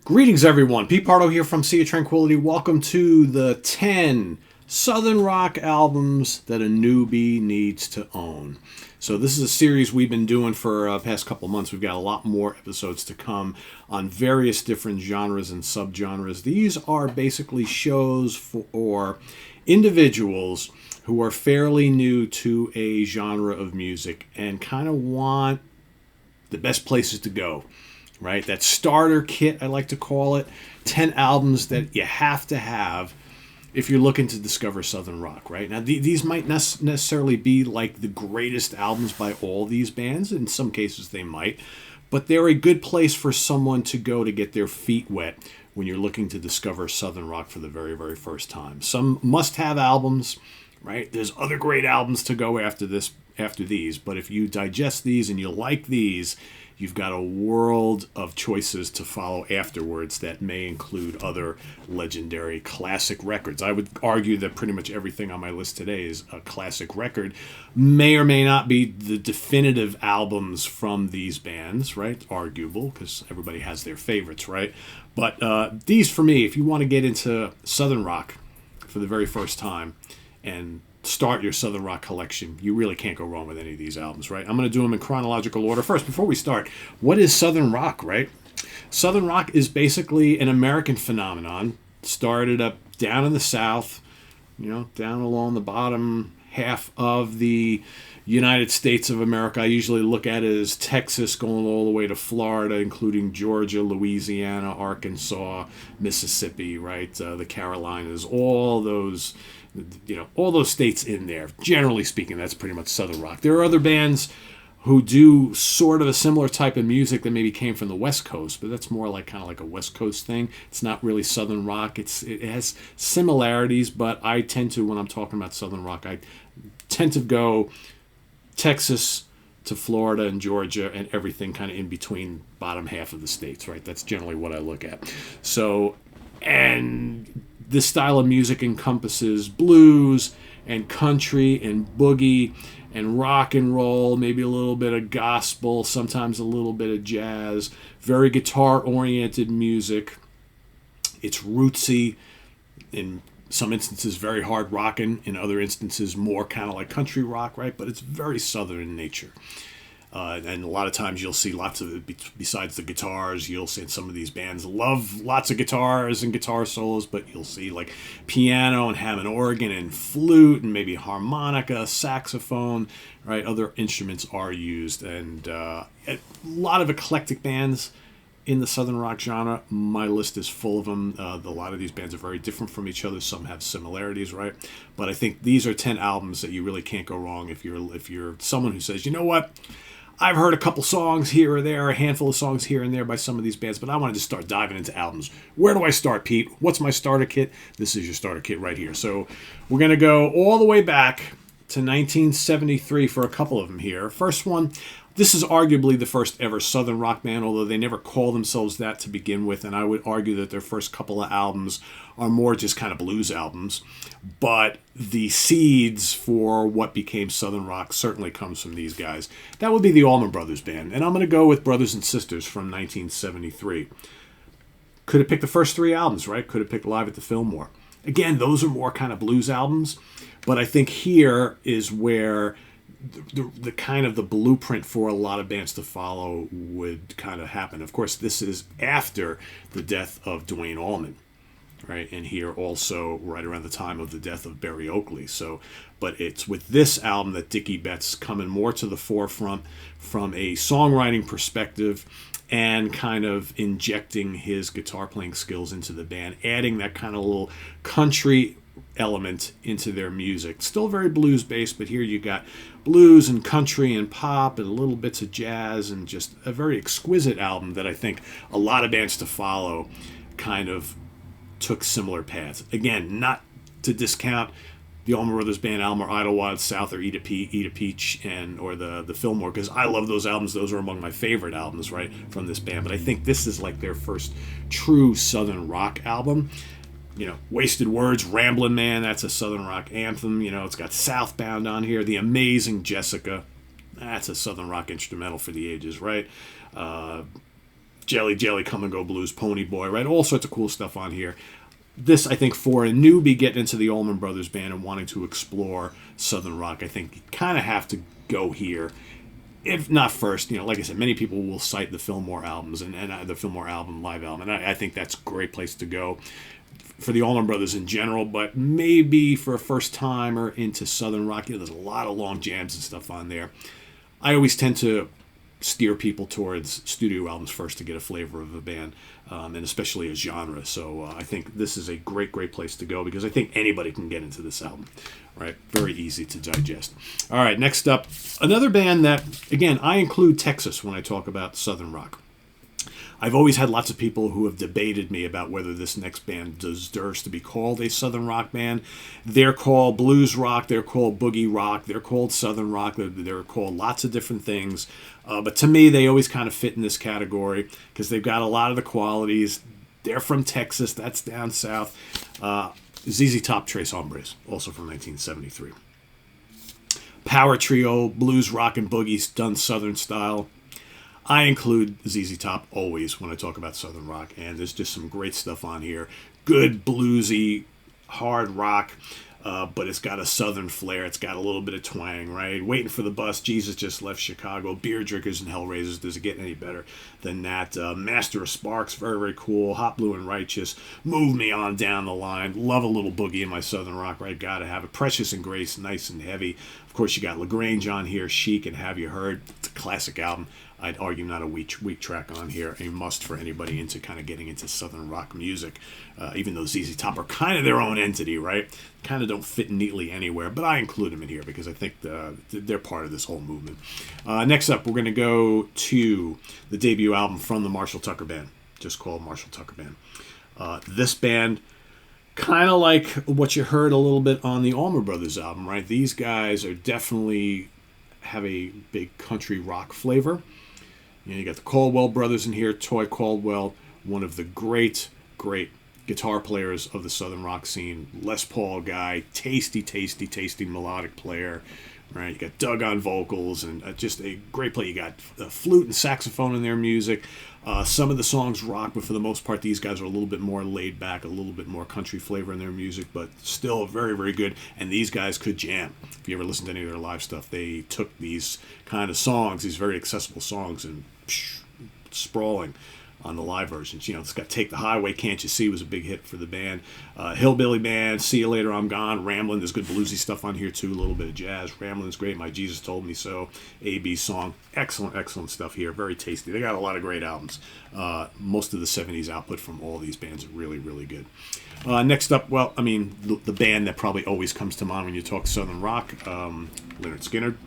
Greetings, everyone. Pete Pardo here from Sea of Tranquility. Welcome to the 10 Southern Rock albums that a newbie needs to own. So this is a series we've been doing for past couple months. We've got a lot more episodes to come on various different genres and subgenres. These are basically shows for individuals who are fairly new to a genre of music and kind of want the best places to go. Right? That starter kit, I like to call it. 10 albums that you have to have if you're looking to discover Southern rock, right? Now, these might not necessarily be like the greatest albums by all these bands. In some cases, they might. But they're a good place for someone to go to get their feet wet when you're looking to discover Southern rock for the very, very first time. Some must-have albums, right? There's other great albums to go after these. But if you digest these and you like these, you've got a world of choices to follow afterwards that may include other legendary classic records. I would argue that pretty much everything on my list today is a classic record. May or may not be the definitive albums from these bands, right? Arguable, because everybody has their favorites, right? But these, for me, if you want to get into Southern rock for the very first time and start your Southern rock collection, you really can't go wrong with any of these albums, right? I'm going to do them in chronological order. First, before we start, what is Southern rock, right? Southern rock is basically an American phenomenon. Started up down in the South, down along the bottom half of the United States of America. I usually look at it as Texas going all the way to Florida, including Georgia, Louisiana, Arkansas, Mississippi, right? The Carolinas, all those states in there. Generally speaking, that's pretty much Southern rock. There are other bands who do sort of a similar type of music that maybe came from the West Coast, but that's more like kind of like a West Coast thing. It's not really Southern rock. It has similarities, but I tend to, when I'm talking about Southern rock, I tend to go Texas to Florida and Georgia and everything kind of in between bottom half of the states, right? That's generally what I look at. So, and this style of music encompasses blues and country and boogie and rock and roll, maybe a little bit of gospel, sometimes a little bit of jazz, very guitar-oriented music. It's rootsy, in some instances very hard rockin', in other instances more kind of like country rock, right? But it's very Southern in nature. And a lot of times you'll see lots of, besides the guitars, you'll see some of these bands love lots of guitars and guitar solos, but you'll see like piano and Hammond organ and flute and maybe harmonica, saxophone, right? Other instruments are used. And a lot of eclectic bands in the Southern rock genre. My list is full of them. A lot of these bands are very different from each other. Some have similarities, right? But I think these are 10 albums that you really can't go wrong if you're someone who says, you know what? I've heard a couple songs here or there, a handful of songs here and there by some of these bands, but I want to just start diving into albums. Where do I start, Pete? What's my starter kit? This is your starter kit right here. So we're going to go all the way back to 1973 for a couple of them here. First one, this is arguably the first ever Southern rock band, although they never call themselves that to begin with, and I would argue that their first couple of albums are more just kind of blues albums. But the seeds for what became Southern rock certainly comes from these guys. That would be the Allman Brothers Band, and I'm going to go with Brothers and Sisters from 1973. Could have picked the first three albums, right? Could have picked Live at the Fillmore. Again, those are more kind of blues albums, but I think here is where the kind of the blueprint for a lot of bands to follow would kind of happen. Of course, this is after the death of Duane Allman, right? And here also right around the time of the death of Berry Oakley. So, but it's with this album that Dickie Betts coming more to the forefront from a songwriting perspective and kind of injecting his guitar playing skills into the band, adding that kind of little country element into their music. Still very blues based, but here you got blues and country and pop and little bits of jazz and just a very exquisite album that I think a lot of bands to follow kind of took similar paths. Again, not to discount the Allman Brothers Band album or Idlewild South or Eat a Peach or the Fillmore, because I love those albums. Those are among my favorite albums, right, from this band. But I think this is like their first true Southern rock album. Wasted Words, Ramblin' Man, that's a Southern rock anthem. It's got Southbound on here. The Amazing Jessica, that's a Southern rock instrumental for the ages, right? Jelly Jelly, Come and Go Blues, Pony Boy, right? All sorts of cool stuff on here. This, I think, for a newbie getting into the Allman Brothers Band and wanting to explore Southern rock, I think you kind of have to go here. If not first, like I said, many people will cite the Fillmore albums and the Fillmore album, live album, and I think that's a great place to go for the Allman Brothers in general, but maybe for a first-timer into Southern rock, there's a lot of long jams and stuff on there. I always tend to steer people towards studio albums first to get a flavor of a band, and especially a genre. So I think this is a great place to go because I think anybody can get into this album, right? Very easy to digest. All right, next up, another band that, again, I include Texas when I talk about Southern rock. I've always had lots of people who have debated me about whether this next band deserves to be called a Southern rock band. They're called blues rock, they're called boogie rock, they're called Southern rock, they're called lots of different things. But to me, they always kind of fit in this category because they've got a lot of the qualities. They're from Texas, that's down south. ZZ Top, Tres Hombres, also from 1973. Power trio, blues, rock, and boogies done Southern style. I include ZZ Top always when I talk about Southern rock, and there's just some great stuff on here. Good bluesy, hard rock, but it's got a Southern flair. It's got a little bit of twang, right? Waiting for the Bus, Jesus Just Left Chicago, Beer Drinkers and Hellraisers. Does it get any better than that? Master of Sparks, very cool. Hot Blue and Righteous, Move Me On Down the Line. Love a little boogie in my Southern rock, right? Gotta have it. Precious and Grace, nice and heavy. Of course, you got LaGrange on here, Chic and Have You Heard. It's a classic album. I'd argue not a weak track on here. A must for anybody into kind of getting into Southern rock music. Even though ZZ Top are kind of their own entity, right? Kind of don't fit neatly anywhere, but I include them in here because I think they're part of this whole movement. Next up, we're going to go to the debut album from the Marshall Tucker Band, just called Marshall Tucker Band. This band, kind of like what you heard a little bit on the Allman Brothers album, right? These guys are definitely have a big country rock flavor. You got the Caldwell brothers in here. Toy Caldwell, one of the great guitar players of the Southern rock scene. Les Paul guy, tasty melodic player. Right, you got Doug on vocals and just a great play. You got flute and saxophone in their music. Some of the songs rock, but for the most part, these guys are a little bit more laid back, a little bit more country flavor in their music, but still very good. And these guys could jam. If you ever listen to any of their live stuff, they took these kind of songs, these very accessible songs, and sprawling on the live versions. It's got Take the Highway, Can't You See was a big hit for the band. Hillbilly Band, See You Later, I'm Gone, Ramblin'. There's good bluesy stuff on here too, a little bit of jazz. Ramblin's great. My Jesus Told Me So, A.B. Song. Excellent stuff here. Very tasty. They got a lot of great albums. Most of the 70s output from all these bands are really good. Next up, the band that probably always comes to mind when you talk Southern rock, Lynyrd Skynyrd.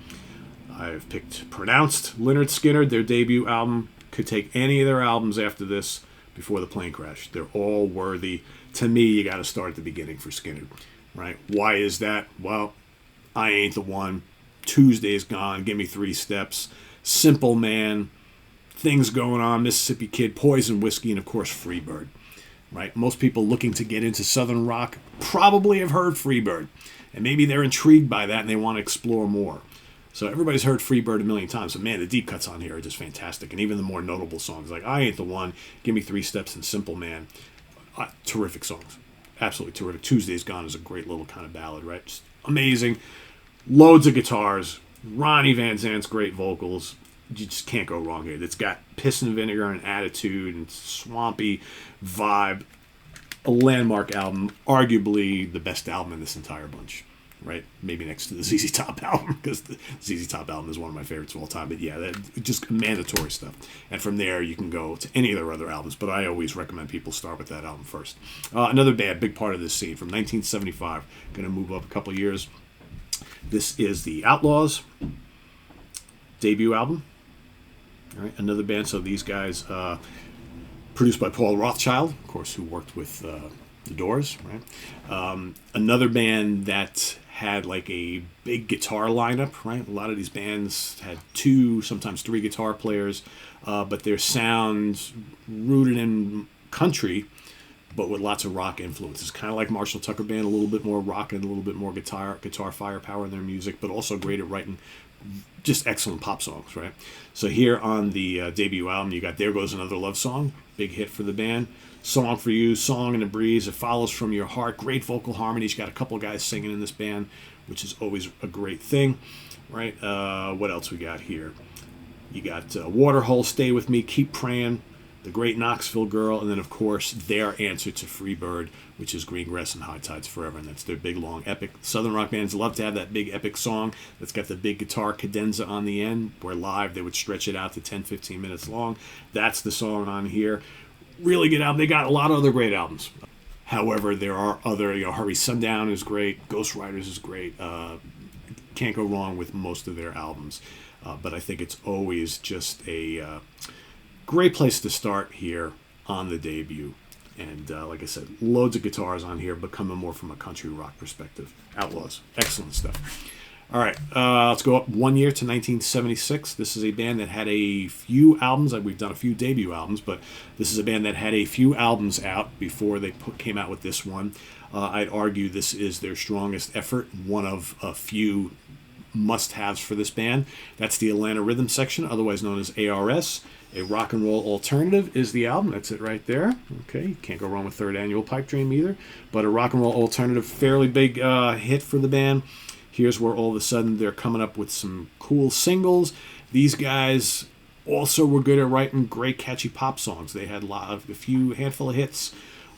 I've picked Pronounced Lynyrd Skynyrd, their debut album. Could take any of their albums after this before the plane crash. They're all worthy. To me, you got to start at the beginning for Skynyrd, right? Why is that? Well, I Ain't the One, Tuesday's Gone, Give Me 3 Steps, Simple Man, Things Going On, Mississippi Kid, Poison Whiskey, and of course Freebird, right? Most people looking to get into Southern rock probably have heard Freebird, and maybe they're intrigued by that and they want to explore more. So everybody's heard Freebird a million times, but man, the deep cuts on here are just fantastic. And even the more notable songs like I Ain't the One, Give Me 3 Steps, and Simple Man. Terrific songs. Absolutely terrific. Tuesday's Gone is a great little kind of ballad, right? Just amazing. Loads of guitars. Ronnie Van Zant's great vocals. You just can't go wrong here. It's got piss and vinegar and attitude and swampy vibe. A landmark album. Arguably the best album in this entire bunch. Right, maybe next to the ZZ Top album, because the ZZ Top album is one of my favorites of all time. But yeah, that just mandatory stuff. And from there, you can go to any of their other albums. But I always recommend people start with that album first. Another band, big part of this scene from 1975. Going to move up a couple years. This is the Outlaws debut album. All right, another band. So these guys, produced by Paul Rothchild, of course, who worked with The Doors, right? Another band that had like a big guitar lineup, right? A lot of these bands had 2, sometimes 3 guitar players, but their sound rooted in country but with lots of rock influences. Kind of like Marshall Tucker Band, a little bit more rock and a little bit more guitar firepower in their music, but also great at writing just excellent pop songs, right? So here on the debut album, you got There Goes Another Love Song, big hit for the band. Song for You, Song in the Breeze, It Follows From Your Heart, great vocal harmonies. You got a couple of guys singing in this band, which is always a great thing, right? What else we got here? You got Waterhole, Stay With Me, Keep Praying, The Great Knoxville Girl, and then, of course, their answer to Freebird, which is Green Grass and High Tides Forever, and that's their big, long, epic. Southern rock bands love to have that big, epic song that's got the big guitar cadenza on the end, where live they would stretch it out to 10, 15 minutes long. That's the song on here. Really good album. They got a lot of other great albums. However, there are other, Hurry Sundown is great, Ghost Riders is great. Can't go wrong with most of their albums. But I think it's always just a great place to start here on the debut. And like I said, loads of guitars on here, but coming more from a country rock perspective. Outlaws. Excellent stuff. All right, let's go up 1 year to 1976. This is a band that had a few albums. We've done a few debut albums, but this is a band that had a few albums out before they came out with this one. I'd argue this is their strongest effort, one of a few must-haves for this band. That's the Atlanta Rhythm Section, otherwise known as ARS. A Rock and Roll Alternative is the album. That's it right there. Okay, can't go wrong with Third Annual Pipe Dream either. But a Rock and Roll Alternative, fairly big hit for the band. Here's where all of a sudden they're coming up with some cool singles. These guys also were good at writing great catchy pop songs. They had a handful of hits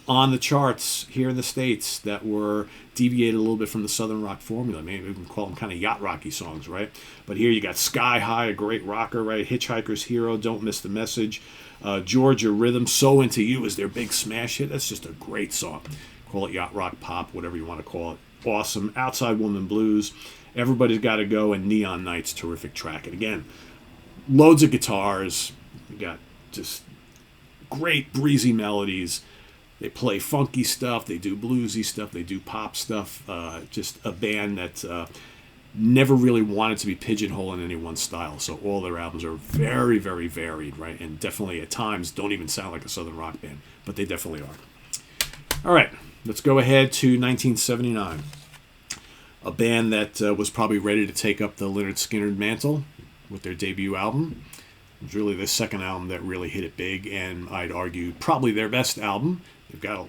on the charts here in the States that were deviated a little bit from the Southern rock formula. Maybe we can call them kind of yacht rocky songs, right? But here you got Sky High, a great rocker, right? Hitchhiker's Hero, Don't Miss the Message. Georgia Rhythm, So Into You is their big smash hit. That's just a great song. Call it yacht rock pop, whatever you want to call it. Awesome. Outside Woman Blues, Everybody's Gotta Go, and Neon Nights, terrific track. And again, loads of guitars. You got just great breezy melodies. They play funky stuff. They do bluesy stuff. They do pop stuff. Just a band that never really wanted to be pigeonholed in any one style. So all their albums are very, very varied, right? And definitely at times don't even sound like a Southern rock band, but they definitely are. All right. Let's go ahead to 1979. A band that was probably ready to take up the Lynyrd Skynyrd mantle with their debut album. It was really the second album that really hit it big, and I'd argue probably their best album. They've got a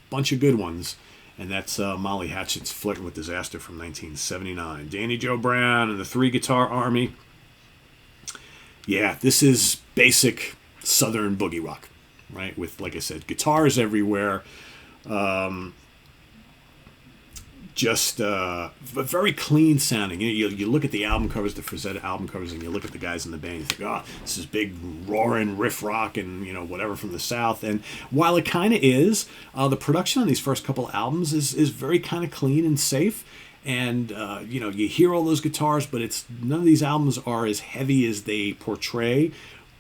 bunch of good ones, and that's Molly Hatchet's Flirting with Disaster from 1979. Danny Joe Brown and the Three Guitar Army. Yeah, this is basic Southern boogie rock, right? With, like I said, guitars everywhere. But very clean sounding. You look at the album covers, the Frazetta album covers, and you look at the guys in the band, you think, oh, this is big roaring riff rock and whatever from the South. And while it kind of is, the production on these first couple albums is very kind of clean and safe. And you hear all those guitars, but none of these albums are as heavy as they portray.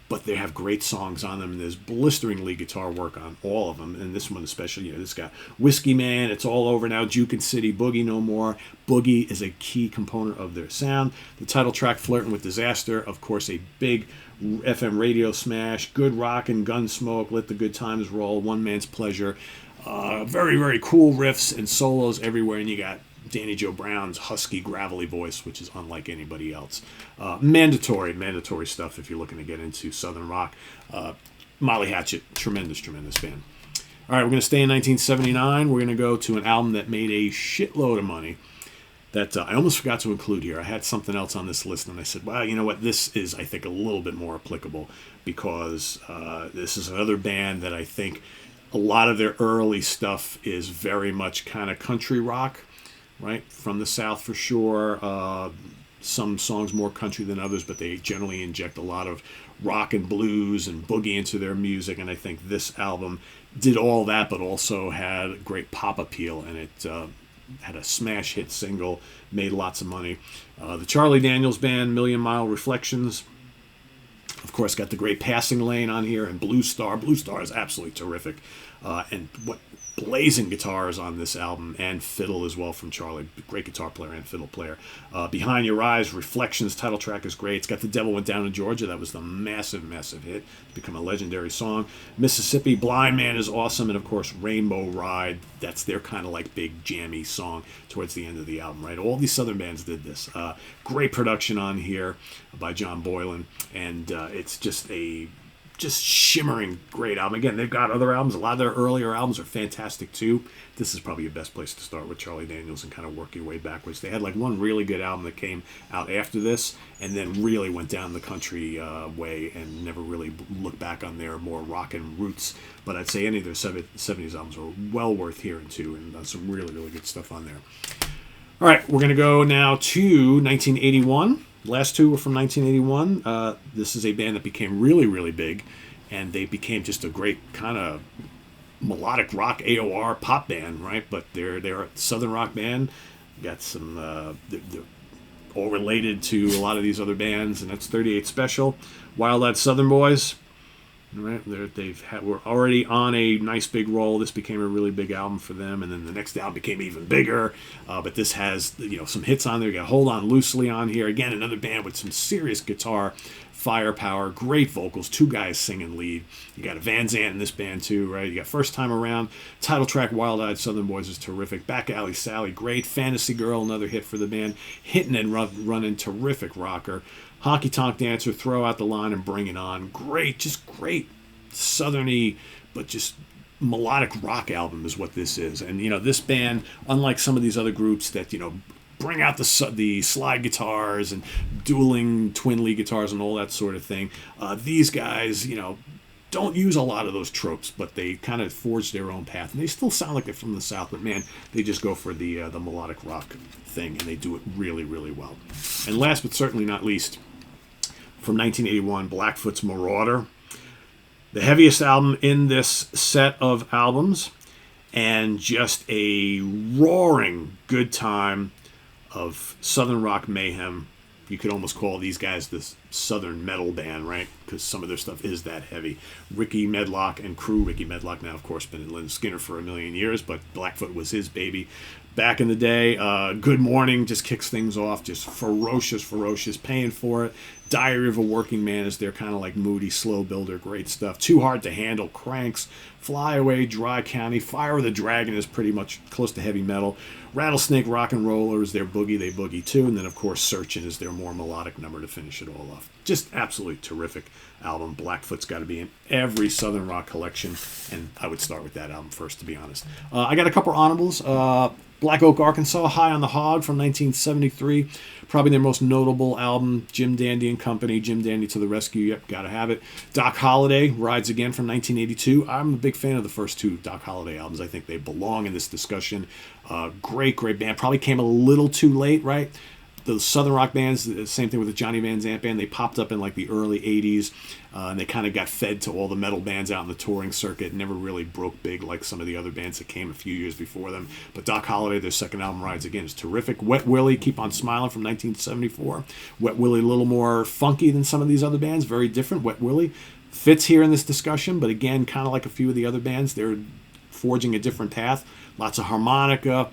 But they have great songs on them, and there's blistering lead guitar work on all of them. And this one especially, this got Whiskey Man, It's All Over Now, Jukin' City, Boogie No More. Boogie is a key component of their sound. The title track, Flirting with Disaster, of course, a big FM radio smash. Good Rockin', Gunsmoke, Let the Good Times Roll, One Man's Pleasure. Very, very cool riffs and solos everywhere, and you got Danny Joe Brown's husky, gravelly voice, which is unlike anybody else. Mandatory stuff if you're looking to get into Southern rock. Molly Hatchet, tremendous band. All right, we're going to stay in 1979. We're going to go to an album that made a shitload of money that I almost forgot to include here. I had something else on this list, and I said, well, you know what? This is, I think, a little bit more applicable because this is another band that I think a lot of their early stuff is very much kind of country rock, right? From the South for sure. Some songs more country than others, but they generally inject a lot of rock and blues and boogie into their music. And I think this album did all that, but also had great pop appeal. And it had a smash hit single, made lots of money. The Charlie Daniels Band, Million Mile Reflections. Of course, got the great Passing Lane on here, and Blue Star. Blue Star is absolutely terrific. And what blazing guitars on this album, and fiddle as well from Charlie. Great guitar player and fiddle player. Behind Your Eyes, Reflections, title track is great. It's got The Devil Went Down in Georgia. That was the massive, massive hit. It's become a legendary song. Mississippi, Blind Man is awesome. And of course, Rainbow Ride. That's their kind of like big jammy song towards the end of the album, right? All these Southern bands did this. Great production on here by John Boylan. And it's just shimmering great album. Again, they've got other albums. A lot of their earlier albums are fantastic too. This is probably your best place to start with Charlie Daniels and kind of work your way backwards. They had like one really good album that came out after this, and then really went down the country way and never really looked back on their more rockin' roots. But I'd say any of their 70s albums are well worth hearing too, and some really, really good stuff on there. All right, we're going to go now to 1981. Last two were from 1981. This is a band that became really, really big, and they became just a great kind of melodic rock AOR pop band, right? But they're a Southern rock band. Got some, they're all related to a lot of these other bands, and that's 38 Special. Wild Eyed Southern Boys. Right, we're already on a nice big roll. This became a really big album for them, and then the next album became even bigger. But this has some hits on there. You got Hold On Loosely on here. Again, another band with some serious guitar firepower, great vocals, two guys singing lead. You got a Van Zandt in this band too, right? You got First Time Around. Title track Wild Eyed Southern Boys is terrific. Back Alley Sally, great. Fantasy Girl, another hit for the band. Hittin' and Runnin', terrific rocker. Honky Tonk Dancer, Throw Out the Line and Bring It On. Great, just great southerny, but just melodic rock album is what this is. And, this band, unlike some of these other groups that, bring out the slide guitars and dueling twin lead guitars and all that sort of thing, these guys, don't use a lot of those tropes, but they kind of forge their own path. And they still sound like they're from the South, but man, they just go for the melodic rock thing, and they do it really, really well. And last but certainly not least, from 1981, Blackfoot's Marauder. The heaviest album in this set of albums, and just a roaring good time of Southern rock mayhem. You could almost call these guys this Southern metal band, right? Because some of their stuff is that heavy. Ricky Medlock and crew. Ricky Medlock now, of course, been in Lynyrd Skynyrd for a million years, but Blackfoot was his baby back in the day. Good Morning just kicks things off. Just ferocious, paying for it. Diary of a Working Man is their kind of like moody, slow builder. Great stuff. Too Hard to Handle, Cranks. Fly Away, Dry County. Fire of the Dragon is pretty much close to heavy metal. Rattlesnake Rock and Roller is their Boogie, They Boogie too. And then, of course, Searchin' is their more melodic number to finish it all off. Just absolutely terrific album. Blackfoot's got to be in every Southern rock collection, and I would start with that album first, to be honest. I got a couple honorables. Black Oak, Arkansas, High on the Hog from 1973. Probably their most notable album, Jim Dandy and Company, Jim Dandy to the Rescue, yep, gotta have it. Doc Holliday, Rides Again from 1982. I'm a big fan of the first two Doc Holliday albums. I think they belong in this discussion. Great band. Probably came a little too late, right? The Southern rock bands, the same thing with the Johnny Van Zandt band, they popped up in like the early 80s, and they kind of got fed to all the metal bands out in the touring circuit, never really broke big like some of the other bands that came a few years before them. But Doc Holliday, their second album, Rides Again, is terrific. Wet Willie, Keep on Smiling from 1974. Wet Willie, a little more funky than some of these other bands, very different. Wet Willie fits here in this discussion, but again, kind of like a few of the other bands, they're forging a different path. Lots of harmonica,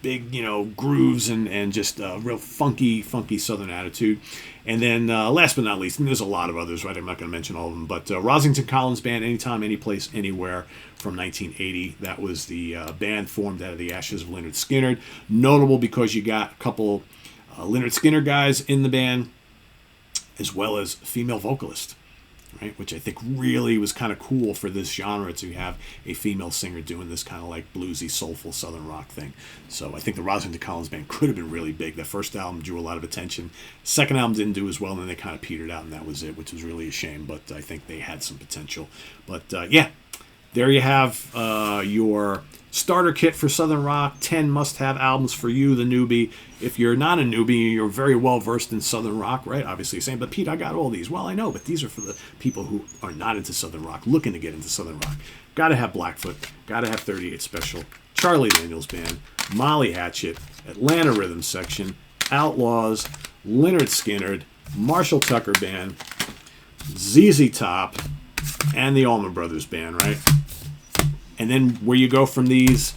big, grooves and just a real funky Southern attitude. And then last but not least, and there's a lot of others, right? I'm not going to mention all of them, but Rosington Collins Band, Anytime, Anyplace, Anywhere from 1980. That was the band formed out of the ashes of Lynyrd Skynyrd. Notable because you got a couple Lynyrd Skynyrd guys in the band, as well as female vocalist. Right, which I think really was kind of cool for this genre to have a female singer doing this kind of like bluesy, soulful Southern rock thing. So I think the Rosington Collins Band could have been really big. The first album drew a lot of attention. Second album didn't do as well, and then they kind of petered out, and that was it, which was really a shame. But I think they had some potential. But yeah, there you have your starter kit for Southern rock. 10 must-have albums for you, the newbie. If you're not a newbie, you're very well versed in Southern rock, right? Obviously, you're saying, but Pete, I got all these. Well, I know, but these are for the people who are not into Southern rock, looking to get into Southern rock. Got to have Blackfoot. Got to have 38 Special. Charlie Daniels Band. Molly Hatchet. Atlanta Rhythm Section. Outlaws. Lynyrd Skynyrd. Marshall Tucker Band. ZZ Top, and the Allman Brothers Band, right? And then where you go from these,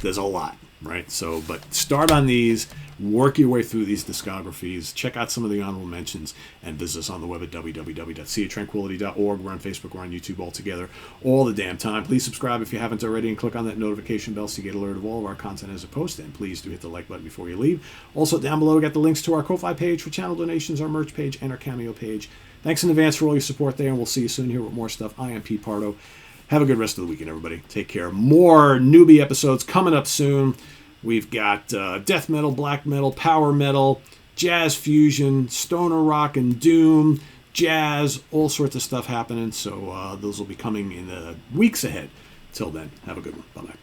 there's a lot, right? So, but start on these, work your way through these discographies, check out some of the honorable mentions, and visit us on the web at www.seaoftranquility.org. We're on Facebook, we're on YouTube all together, all the damn time. Please subscribe if you haven't already, and click on that notification bell so you get alert of all of our content as it posts. And please do hit the like button before you leave. Also, down below, we got the links to our Ko-Fi page for channel donations, our merch page, and our Cameo page. Thanks in advance for all your support there, and we'll see you soon here with more stuff. I am Pete Pardo. Have a good rest of the weekend, everybody. Take care. More Newbie episodes coming up soon. We've got death metal, black metal, power metal, jazz fusion, stoner rock and doom, jazz, all sorts of stuff happening. So those will be coming in the weeks ahead. Till then, have a good one. Bye-bye.